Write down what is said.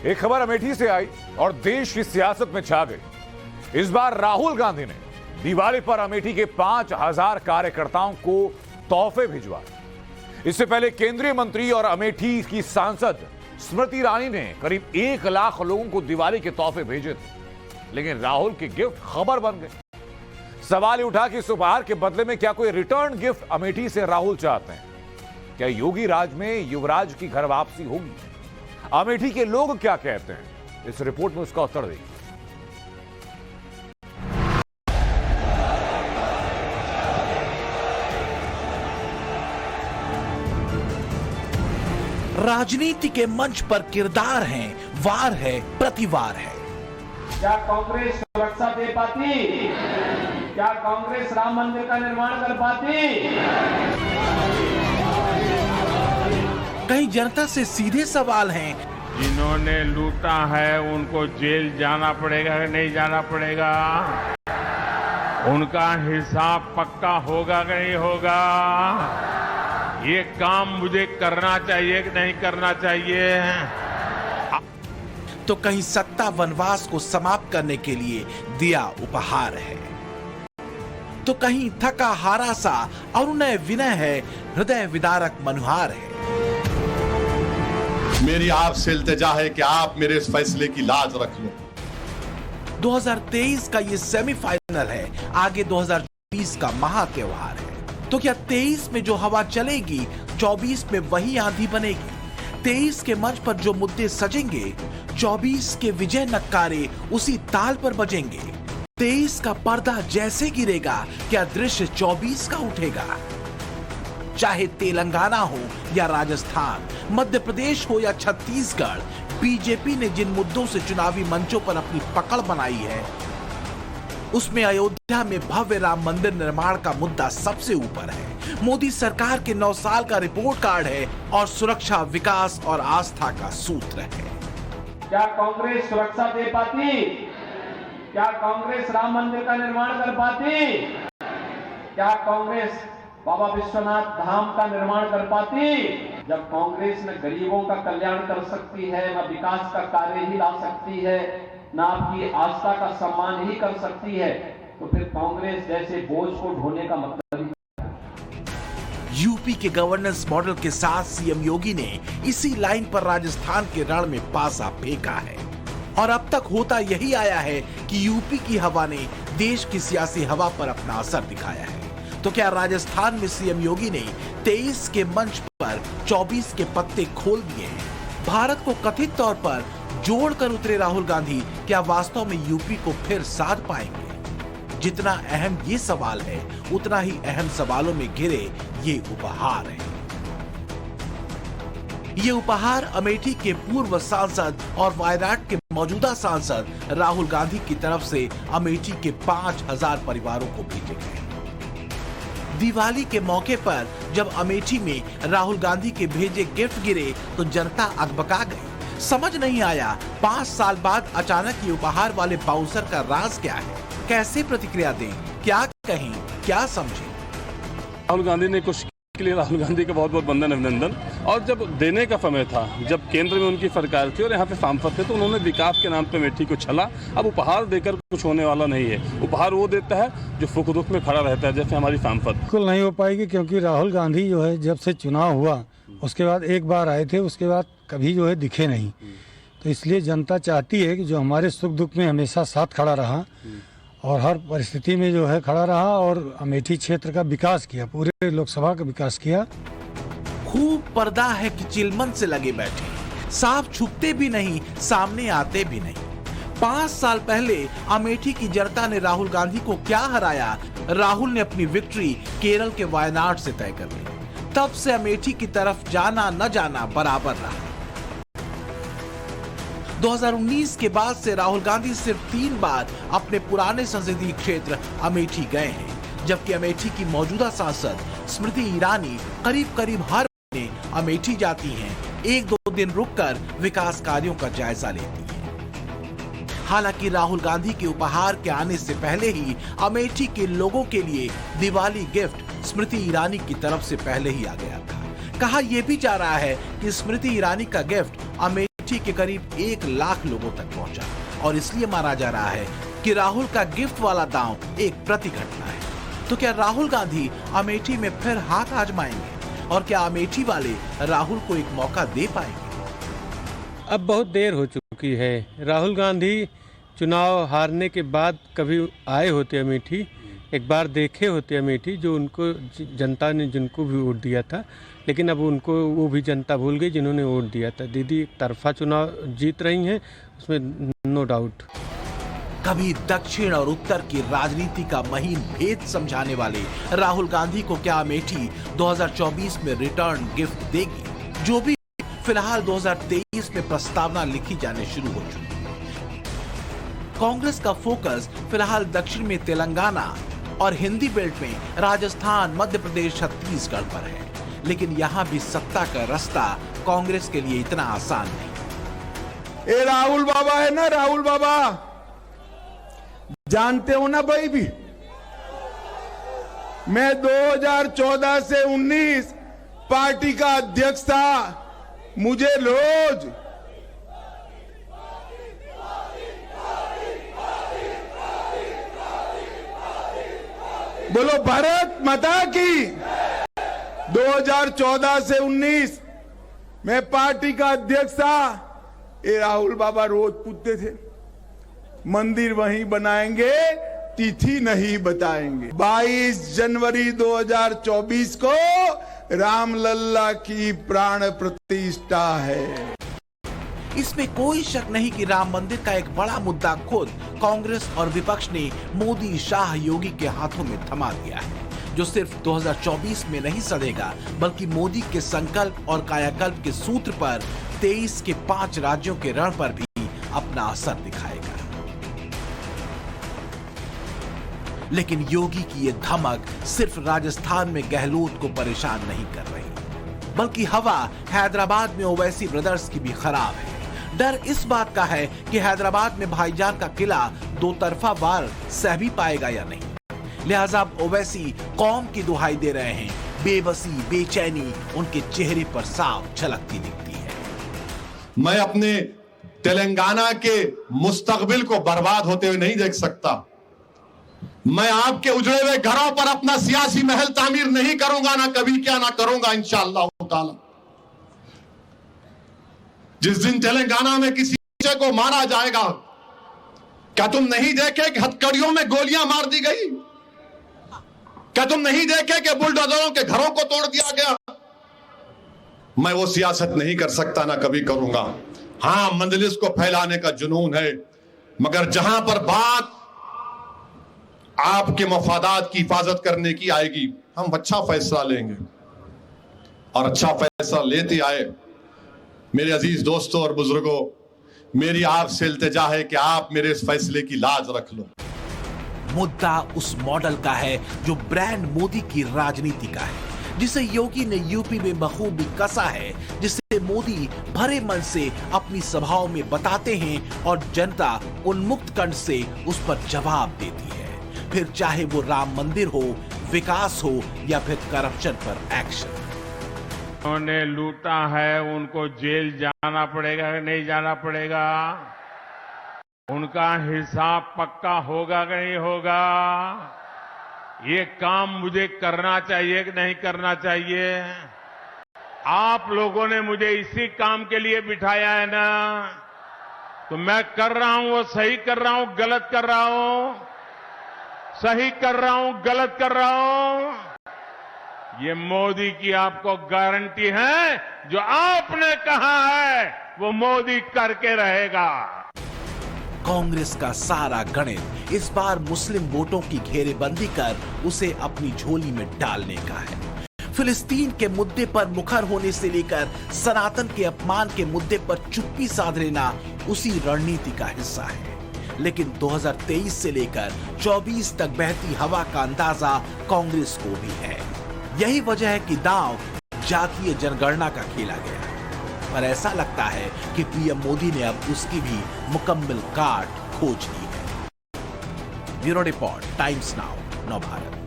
एक खबर अमेठी से आई और देश की सियासत में छा गई। इस बार राहुल गांधी ने दिवाली पर अमेठी के 5000 कार्यकर्ताओं को तोहफे भिजवाए। इससे पहले केंद्रीय मंत्री और अमेठी की सांसद स्मृति ईरानी ने करीब 1 लाख लोगों को दिवाली के तोहफे भेजे थे, लेकिन राहुल के गिफ्ट खबर बन गए। सवाल ये उठा कि इस उपहार के बदले में क्या कोई रिटर्न गिफ्ट अमेठी से राहुल चाहते हैं? क्या योगी राज में युवराज की घर वापसी होगी? अमेठी के लोग क्या कहते हैं? इस रिपोर्ट में उसका उत्तर देंगे। राजनीति के मंच पर किरदार हैं, वार है, प्रतिवार है। क्या कांग्रेस सुरक्षा दे पाती? क्या कांग्रेस राम मंदिर का निर्माण कर पाती? कई जनता से सीधे सवाल हैं। जिन्होंने लूटा है उनको जेल जाना पड़ेगा कि नहीं जाना पड़ेगा? उनका हिसाब पक्का होगा कि नहीं होगा? ये काम मुझे करना चाहिए कि नहीं करना चाहिए? तो कहीं सत्ता वनवास को समाप्त करने के लिए दिया उपहार है, तो कहीं थका हारा सा अरुणय विनय है, हृदय विदारक मनुहार है। मेरी आपसे इल्तिजा है कि आप मेरे इस फैसले की लाज रख लो। 2023 का ये सेमीफाइनल है, आगे 2024 का महा त्योहार है। तो क्या 23 में जो हवा चलेगी 24 में वही आंधी बनेगी? 23 के मंच पर जो मुद्दे सजेंगे 24 के विजय नक्कारे उसी ताल पर बजेंगे। 23 का पर्दा जैसे गिरेगा क्या दृश्य 24 का उठेगा? चाहे तेलंगाना हो या राजस्थान, मध्य प्रदेश हो या छत्तीसगढ़, बीजेपी ने जिन मुद्दों से चुनावी मंचों पर अपनी पकड़ बनाई है, उसमें अयोध्या में भव्य राम मंदिर निर्माण का मुद्दा सबसे ऊपर है। मोदी सरकार के 9 साल का रिपोर्ट कार्ड है और सुरक्षा, विकास और आस्था का सूत्र है। क्या कांग्रेस सुरक्षा दे पाती? क्या कांग्रेस राम मंदिर का निर्माण कर पाती? क्या कांग्रेस बाबा विश्वनाथ धाम का निर्माण कर पाती? जब कांग्रेस न गरीबों का कल्याण कर सकती है, न विकास का कार्य ही ला सकती है, न आपकी आस्था का सम्मान ही कर सकती है, तो फिर कांग्रेस जैसे बोझ को ढोने का मतलब ही। यूपी के गवर्नेंस मॉडल के साथ सीएम योगी ने इसी लाइन पर राजस्थान के रण में पासा फेंका है और अब तक होता यही आया है कि यूपी की हवा ने देश की सियासी हवा पर अपना असर दिखाया है। तो क्या राजस्थान में सीएम योगी ने 23 के मंच पर 24 के पत्ते खोल दिए हैं? भारत को कथित तौर पर जोड़कर उतरे राहुल गांधी क्या वास्तव में यूपी को फिर साध पाएंगे? जितना अहम ये सवाल है, उतना ही अहम सवालों में घिरे ये उपहार है। ये उपहार अमेठी के पूर्व सांसद और वायनाड के मौजूदा सांसद राहुल गांधी की तरफ से अमेठी के 5000 परिवारों को भेजे गए। दिवाली के मौके पर जब अमेठी में राहुल गांधी के भेजे गिफ्ट गिरे तो जनता अकबका गई। समझ नहीं आया 5 साल बाद अचानक ये उपहार वाले बाउंसर का राज क्या है? कैसे प्रतिक्रिया दें, क्या कहें, क्या समझें? राहुल गांधी ने कुछ के लिए राहुल गांधी का बहुत बहुत वंदन अभिनंदन। और जब देने का समय था, जब केंद्र में उनकी सरकार थी और यहाँ पे सांसद थे, तो उन्होंने विकास के नाम पे अमेठी को छला। अब उपहार देकर कुछ होने वाला नहीं है। उपहार वो देता है जो सुख दुख में खड़ा रहता है, जैसे हमारी सांसद। बिल्कुल नहीं हो पाएगी, क्योंकि राहुल गांधी जो है जब से चुनाव हुआ उसके बाद एक बार आए थे, उसके बाद कभी जो है दिखे नहीं। तो इसलिए जनता चाहती है कि जो हमारे सुख दुख में हमेशा साथ खड़ा रहा और हर परिस्थिति में जो है खड़ा रहा और अमेठी क्षेत्र का विकास किया, पूरे लोकसभा का विकास किया। खूब पर्दा है कि चिलमन से लगे बैठे, साफ छुपते भी नहीं, सामने आते भी नहीं। 5 साल पहले अमेठी की जनता ने राहुल गांधी को क्या हराया? राहुल ने अपनी विक्ट्री केरल के वायनाड से तय कर ली। तब से अमेठी की तरफ जाना न जाना बराबर रहा। 2019 के बाद से राहुल गांधी सिर्फ 3 बार अपने पुराने संसदीय क्षेत्र अमेठी गए हैं, जबकि अमेठी की मौजूदा सांसद स्मृति ईरानी करीब करीब हर महीने अमेठी जाती हैं, 1-2 दिन रुककर विकास कार्यों का जायजा लेती हैं। हालांकि राहुल गांधी के उपहार के आने से पहले ही अमेठी के लोगों के लिए दिवाली गिफ्ट स्मृति ईरानी की तरफ से पहले ही आ गया था। कहा यह भी जा रहा है कि स्मृति ईरानी का गिफ्ट अमेठी अमेठी के करीब 1 लाख लोगों तक पहुंचा और इसलिए माना जा रहा है कि राहुल का गिफ्ट वाला दांव एक प्रतिघटना है। तो क्या राहुल गांधी अमेठी में फिर हाथ आजमाएंगे और क्या अमेठी वाले राहुल को एक मौका दे पाएंगे? अब बहुत देर हो चुकी है। राहुल गांधी चुनाव हारने के बाद कभी आए होते अमेठी, एक बार देखे होते अमेठी, जो उनको जनता ने जिनको भी वोट दिया था, लेकिन अब उनको वो भी जनता भूल गई जिन्होंने वोट दिया था। दीदी एक तरफा चुनाव जीत रही हैं, उसमें नो डाउट। कभी दक्षिण और उत्तर की राजनीति का महीन भेद समझाने वाले राहुल गांधी को क्या अमेठी 2024 में रिटर्न गिफ्ट देगी? जो भी फिलहाल 2023 में प्रस्तावना लिखी जाने शुरू हो चुकी है। कांग्रेस का फोकस फिलहाल दक्षिण में तेलंगाना और हिंदी बेल्ट में राजस्थान, मध्य प्रदेश, छत्तीसगढ़ पर है, लेकिन यहां भी सत्ता का रास्ता कांग्रेस के लिए इतना आसान नहीं। ये राहुल बाबा है ना, राहुल बाबा जानते हो ना भाई भी, मैं 2014 से 19 पार्टी का अध्यक्ष था। मुझे रोज बोलो भारत माता की। 2014 से 19 मैं पार्टी का अध्यक्ष था। ये राहुल बाबा रोज पूछते थे मंदिर वहीं बनाएंगे, तिथि नहीं बताएंगे। 22 जनवरी 2024 को रामलल्ला की प्राण प्रतिष्ठा है। इसमें कोई शक नहीं कि राम मंदिर का एक बड़ा मुद्दा खुद कांग्रेस और विपक्ष ने मोदी, शाह, योगी के हाथों में थमा दिया है, जो सिर्फ 2024 में नहीं सड़ेगा, बल्कि मोदी के संकल्प और कायाकल्प के सूत्र पर 23 के 5 राज्यों के रण पर भी अपना असर दिखाएगा। लेकिन योगी की ये धमक सिर्फ राजस्थान में गहलोत को परेशान नहीं कर रही, बल्कि हवा हैदराबाद में ओवैसी ब्रदर्स की भी खराब है। डर इस बात का है कि हैदराबाद में भाईजान का किला दो तरफा वार सह भी पाएगा या नहीं। लिहाजा ओवैसी कौम की दुहाई दे रहे हैं। बेबसी, बेचैनी उनके चेहरे पर साफ झलकती दिखती है। मैं अपने तेलंगाना के मुस्तकबिल को बर्बाद होते हुए नहीं देख सकता। मैं आपके उजड़े हुए घरों पर अपना सियासी महल तामीर नहीं करूंगा, ना कभी क्या ना करूंगा इंशाअल्लाह ताला। जिस दिन तेलंगाना में किसी बच्चे को मारा जाएगा, क्या तुम नहीं देखे कि हथकड़ियों में गोलियां मार दी गई? क्या तुम नहीं देखे कि बुलडोजरों के घरों को तोड़ दिया गया? मैं वो सियासत नहीं कर सकता, ना कभी करूंगा। हां, मंजलिस को फैलाने का जुनून है, मगर जहां पर बात आपके मफादात की हिफाजत करने की आएगी, हम अच्छा फैसला लेंगे और अच्छा फैसला लेते आए। मेरे अजीज दोस्तों और बुजुर्गों, मेरी आपसे इल्तिजा है कि आप मेरे इस फैसले की लाज रख लो। मुद्दा उस मॉडल का है जो ब्रांड मोदी की राजनीति का है, जिसे योगी ने यूपी में बखूबी कसा है, जिसे मोदी भरे मन से अपनी सभाओं में बताते हैं और जनता उन्मुक्त कंठ से उस पर जवाब देती है। फिर चाहे वो राम मंदिर हो, विकास हो या फिर करप्शन पर एक्शन। उन्होंने लूटा है, उनको जेल जाना पड़ेगा कि नहीं जाना पड़ेगा? उनका हिसाब पक्का होगा कि नहीं होगा? ये काम मुझे करना चाहिए कि नहीं करना चाहिए? आप लोगों ने मुझे इसी काम के लिए बिठाया है ना, तो मैं कर रहा हूं, वो सही कर रहा हूं, गलत कर रहा हूं, सही कर रहा हूं, गलत कर रहा हूं? ये मोदी की आपको गारंटी है, जो आपने कहा है वो मोदी करके रहेगा। कांग्रेस का सारा गणित इस बार मुस्लिम वोटों की घेरेबंदी कर उसे अपनी झोली में डालने का है। फिलिस्तीन के मुद्दे पर मुखर होने से लेकर सनातन के अपमान के मुद्दे पर चुप्पी साध लेना उसी रणनीति का हिस्सा है। लेकिन 2023 से लेकर 24 तक बहती हवा का अंदाजा कांग्रेस को भी है। यही वजह है कि दांव जातीय जनगणना का खेला गया, पर ऐसा लगता है कि पीएम मोदी ने अब उसकी भी मुकम्मल काट खोज ली है। ब्यूरो रिपोर्ट, टाइम्स नाउ, नव भारत।